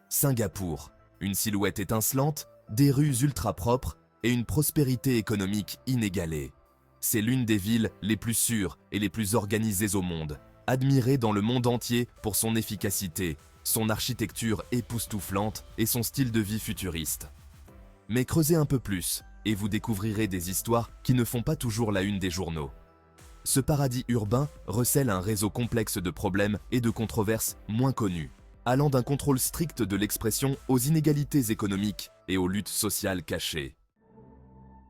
Singapour, une silhouette étincelante, des rues ultra propres et une prospérité économique inégalée. C'est l'une des villes les plus sûres et les plus organisées au monde, admirée dans le monde entier pour son efficacité, son architecture époustouflante et son style de vie futuriste. Mais creusez un peu plus et vous découvrirez des histoires qui ne font pas toujours la une des journaux. Ce paradis urbain recèle un réseau complexe de problèmes et de controverses moins connus, allant d'un contrôle strict de l'expression aux inégalités économiques et aux luttes sociales cachées.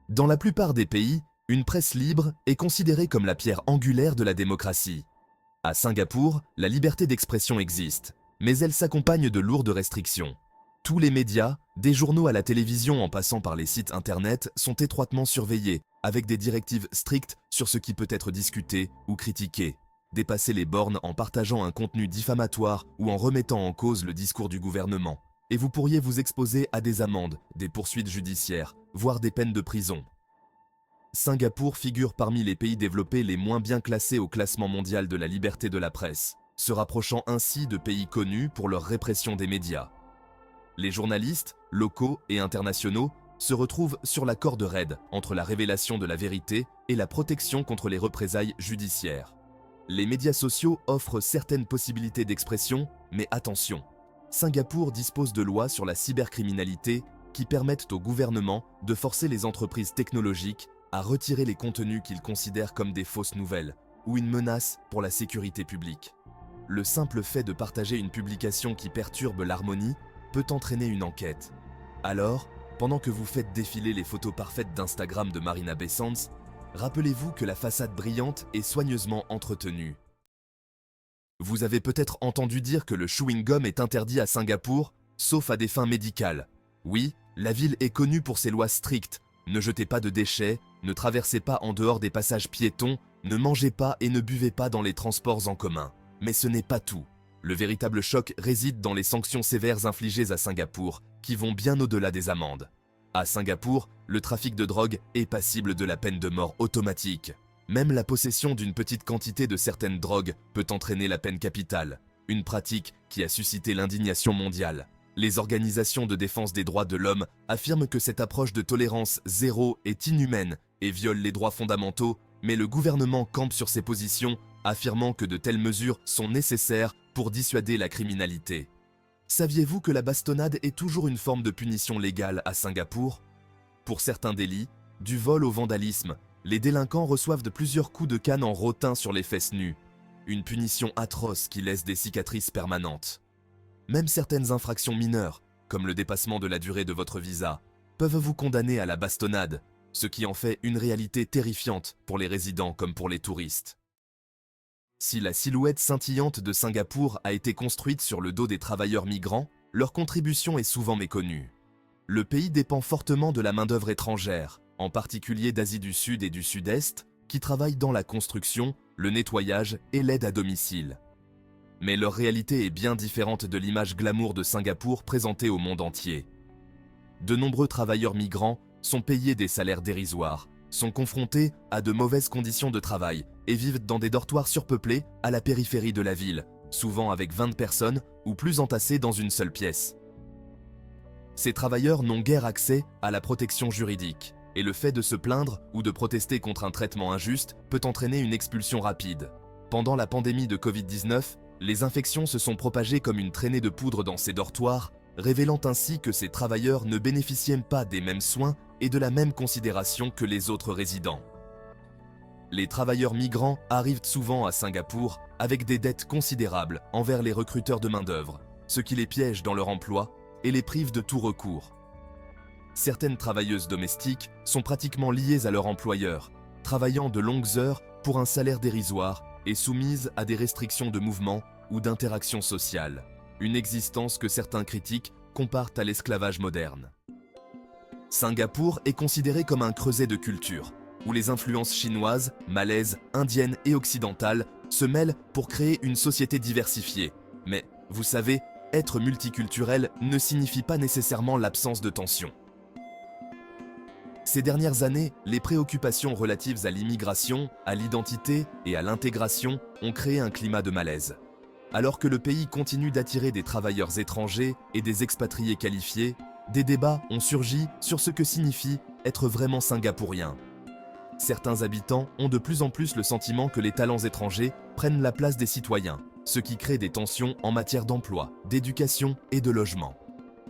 Dans la plupart des pays, une presse libre est considérée comme la pierre angulaire de la démocratie. À Singapour, la liberté d'expression existe, mais elle s'accompagne de lourdes restrictions. Tous les médias, des journaux à la télévision en passant par les sites internet, sont étroitement surveillés, avec des directives strictes sur ce qui peut être discuté ou critiqué. Dépasser les bornes en partageant un contenu diffamatoire ou en remettant en cause le discours du gouvernement. Et vous pourriez vous exposer à des amendes, des poursuites judiciaires, voire des peines de prison. Singapour figure parmi les pays développés les moins bien classés au classement mondial de la liberté de la presse, se rapprochant ainsi de pays connus pour leur répression des médias. Les journalistes, locaux et internationaux, se retrouvent sur la corde raide entre la révélation de la vérité et la protection contre les représailles judiciaires. Les médias sociaux offrent certaines possibilités d'expression, mais attention, Singapour dispose de lois sur la cybercriminalité qui permettent au gouvernement de forcer les entreprises technologiques à retirer les contenus qu'ils considèrent comme des fausses nouvelles ou une menace pour la sécurité publique. Le simple fait de partager une publication qui perturbe l'harmonie peut entraîner une enquête. Alors, pendant que vous faites défiler les photos parfaites d'Instagram de Marina Bay Sands, rappelez-vous que la façade brillante est soigneusement entretenue. Vous avez peut-être entendu dire que le chewing-gum est interdit à Singapour, sauf à des fins médicales. Oui, la ville est connue pour ses lois strictes. Ne jetez pas de déchets, ne traversez pas en dehors des passages piétons, ne mangez pas et ne buvez pas dans les transports en commun. Mais ce n'est pas tout. Le véritable choc réside dans les sanctions sévères infligées à Singapour, qui vont bien au-delà des amendes. À Singapour, le trafic de drogue est passible de la peine de mort automatique. Même la possession d'une petite quantité de certaines drogues peut entraîner la peine capitale, une pratique qui a suscité l'indignation mondiale. Les organisations de défense des droits de l'homme affirment que cette approche de tolérance zéro est inhumaine et viole les droits fondamentaux, mais le gouvernement campe sur ses positions, affirmant que de telles mesures sont nécessaires pour dissuader la criminalité. Saviez-vous que la bastonnade est toujours une forme de punition légale à Singapour? Pour certains délits, du vol au vandalisme, les délinquants reçoivent de plusieurs coups de canne en rotin sur les fesses nues, une punition atroce qui laisse des cicatrices permanentes. Même certaines infractions mineures, comme le dépassement de la durée de votre visa, peuvent vous condamner à la bastonnade, ce qui en fait une réalité terrifiante pour les résidents comme pour les touristes. Si la silhouette scintillante de Singapour a été construite sur le dos des travailleurs migrants, leur contribution est souvent méconnue. Le pays dépend fortement de la main-d'œuvre étrangère, en particulier d'Asie du Sud et du Sud-Est, qui travaillent dans la construction, le nettoyage et l'aide à domicile. Mais leur réalité est bien différente de l'image glamour de Singapour présentée au monde entier. De nombreux travailleurs migrants sont payés des salaires dérisoires, sont confrontés à de mauvaises conditions de travail et vivent dans des dortoirs surpeuplés à la périphérie de la ville, souvent avec 20 personnes ou plus entassées dans une seule pièce. Ces travailleurs n'ont guère accès à la protection juridique, et le fait de se plaindre ou de protester contre un traitement injuste peut entraîner une expulsion rapide. Pendant la pandémie de Covid-19, les infections se sont propagées comme une traînée de poudre dans ces dortoirs, révélant ainsi que ces travailleurs ne bénéficiaient pas des mêmes soins et de la même considération que les autres résidents. Les travailleurs migrants arrivent souvent à Singapour avec des dettes considérables envers les recruteurs de main-d'œuvre, ce qui les piège dans leur emploi et les prive de tout recours. Certaines travailleuses domestiques sont pratiquement liées à leur employeur, travaillant de longues heures pour un salaire dérisoire et soumises à des restrictions de mouvement ou d'interaction sociale, une existence que certains critiques comparent à l'esclavage moderne. Singapour est considéré comme un creuset de culture, où les influences chinoises, malaises, indiennes et occidentales se mêlent pour créer une société diversifiée. Mais, vous savez, être multiculturel ne signifie pas nécessairement l'absence de tension. Ces dernières années, les préoccupations relatives à l'immigration, à l'identité et à l'intégration ont créé un climat de malaise. Alors que le pays continue d'attirer des travailleurs étrangers et des expatriés qualifiés, des débats ont surgi sur ce que signifie être vraiment singapourien. Certains habitants ont de plus en plus le sentiment que les talents étrangers prennent la place des citoyens, ce qui crée des tensions en matière d'emploi, d'éducation et de logement.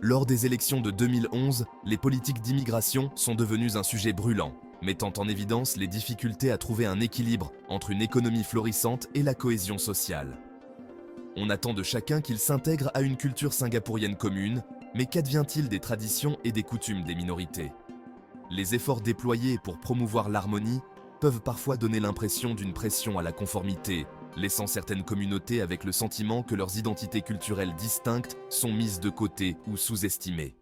Lors des élections de 2011, les politiques d'immigration sont devenues un sujet brûlant, mettant en évidence les difficultés à trouver un équilibre entre une économie florissante et la cohésion sociale. On attend de chacun qu'il s'intègre à une culture singapourienne commune, mais qu'advient-il des traditions et des coutumes des minorités ? Les efforts déployés pour promouvoir l'harmonie peuvent parfois donner l'impression d'une pression à la conformité, laissant certaines communautés avec le sentiment que leurs identités culturelles distinctes sont mises de côté ou sous-estimées.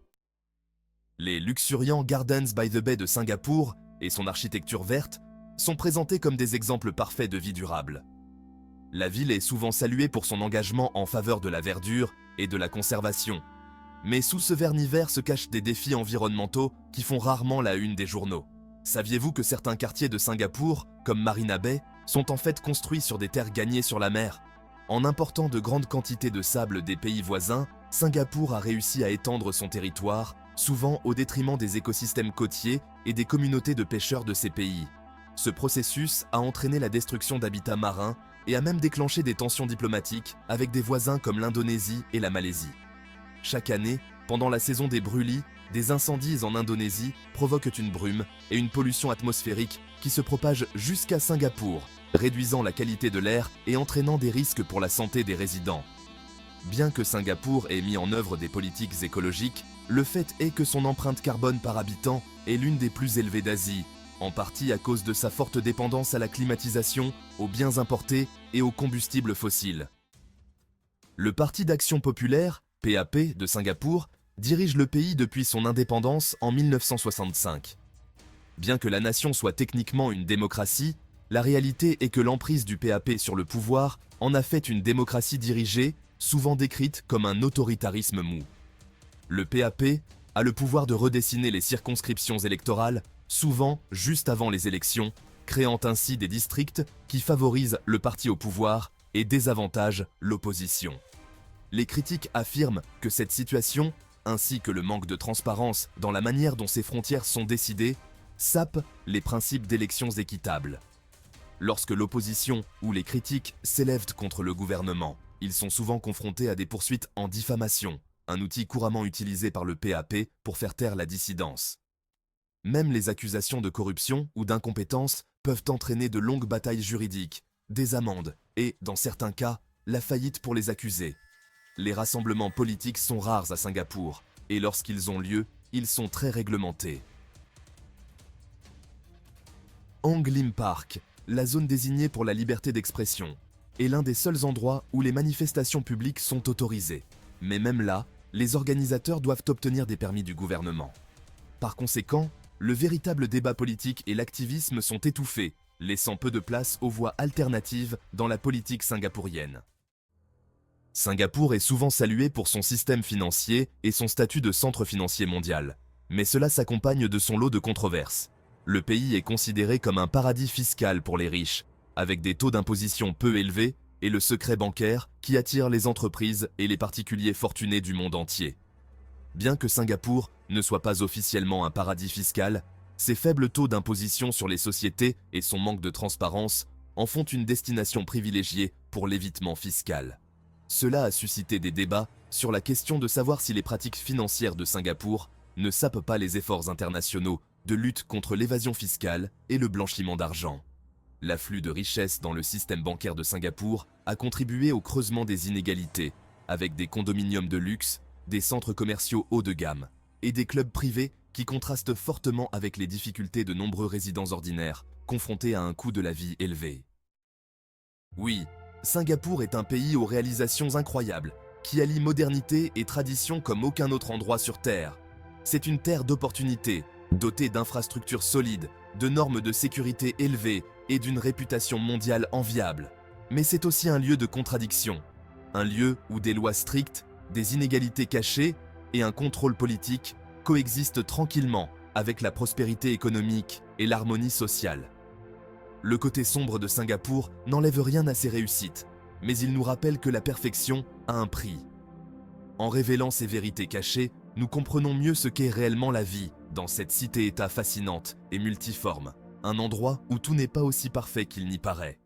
Les luxuriants Gardens by the Bay de Singapour et son architecture verte sont présentés comme des exemples parfaits de vie durable. La ville est souvent saluée pour son engagement en faveur de la verdure et de la conservation. Mais sous ce vernis vert se cachent des défis environnementaux qui font rarement la une des journaux. Saviez-vous que certains quartiers de Singapour, comme Marina Bay, sont en fait construits sur des terres gagnées sur la mer? En important de grandes quantités de sable des pays voisins, Singapour a réussi à étendre son territoire, souvent au détriment des écosystèmes côtiers et des communautés de pêcheurs de ces pays. Ce processus a entraîné la destruction d'habitats marins et a même déclenché des tensions diplomatiques avec des voisins comme l'Indonésie et la Malaisie. Chaque année, pendant la saison des brûlis, des incendies en Indonésie provoquent une brume et une pollution atmosphérique qui se propage jusqu'à Singapour, réduisant la qualité de l'air et entraînant des risques pour la santé des résidents. Bien que Singapour ait mis en œuvre des politiques écologiques, le fait est que son empreinte carbone par habitant est l'une des plus élevées d'Asie, en partie à cause de sa forte dépendance à la climatisation, aux biens importés et aux combustibles fossiles. Le Parti d'action populaire, PAP, de Singapour, dirige le pays depuis son indépendance en 1965. Bien que la nation soit techniquement une démocratie, la réalité est que l'emprise du PAP sur le pouvoir en a fait une démocratie dirigée, souvent décrite comme un autoritarisme mou. Le PAP a le pouvoir de redessiner les circonscriptions électorales, souvent juste avant les élections, créant ainsi des districts qui favorisent le parti au pouvoir et désavantagent l'opposition. Les critiques affirment que cette situation, ainsi que le manque de transparence dans la manière dont ces frontières sont décidées, sapent les principes d'élections équitables. Lorsque l'opposition ou les critiques s'élèvent contre le gouvernement, ils sont souvent confrontés à des poursuites en diffamation, un outil couramment utilisé par le PAP pour faire taire la dissidence. Même les accusations de corruption ou d'incompétence peuvent entraîner de longues batailles juridiques, des amendes et, dans certains cas, la faillite pour les accusés. Les rassemblements politiques sont rares à Singapour, et lorsqu'ils ont lieu, ils sont très réglementés. Hong Lim Park, la zone désignée pour la liberté d'expression, est l'un des seuls endroits où les manifestations publiques sont autorisées. Mais même là, les organisateurs doivent obtenir des permis du gouvernement. Par conséquent, le véritable débat politique et l'activisme sont étouffés, laissant peu de place aux voies alternatives dans la politique singapourienne. Singapour est souvent salué pour son système financier et son statut de centre financier mondial. Mais cela s'accompagne de son lot de controverses. Le pays est considéré comme un paradis fiscal pour les riches, avec des taux d'imposition peu élevés et le secret bancaire qui attire les entreprises et les particuliers fortunés du monde entier. Bien que Singapour ne soit pas officiellement un paradis fiscal, ses faibles taux d'imposition sur les sociétés et son manque de transparence en font une destination privilégiée pour l'évitement fiscal. Cela a suscité des débats sur la question de savoir si les pratiques financières de Singapour ne sapent pas les efforts internationaux de lutte contre l'évasion fiscale et le blanchiment d'argent. L'afflux de richesses dans le système bancaire de Singapour a contribué au creusement des inégalités, avec des condominiums de luxe, des centres commerciaux haut de gamme et des clubs privés qui contrastent fortement avec les difficultés de nombreux résidents ordinaires, confrontés à un coût de la vie élevé. Oui, Singapour est un pays aux réalisations incroyables, qui allie modernité et tradition comme aucun autre endroit sur Terre. C'est une terre d'opportunités, dotée d'infrastructures solides, de normes de sécurité élevées et d'une réputation mondiale enviable. Mais c'est aussi un lieu de contradiction, un lieu où des lois strictes, des inégalités cachées et un contrôle politique coexistent tranquillement avec la prospérité économique et l'harmonie sociale. Le côté sombre de Singapour n'enlève rien à ses réussites, mais il nous rappelle que la perfection a un prix. En révélant ces vérités cachées, nous comprenons mieux ce qu'est réellement la vie dans cette cité-État fascinante et multiforme, un endroit où tout n'est pas aussi parfait qu'il n'y paraît.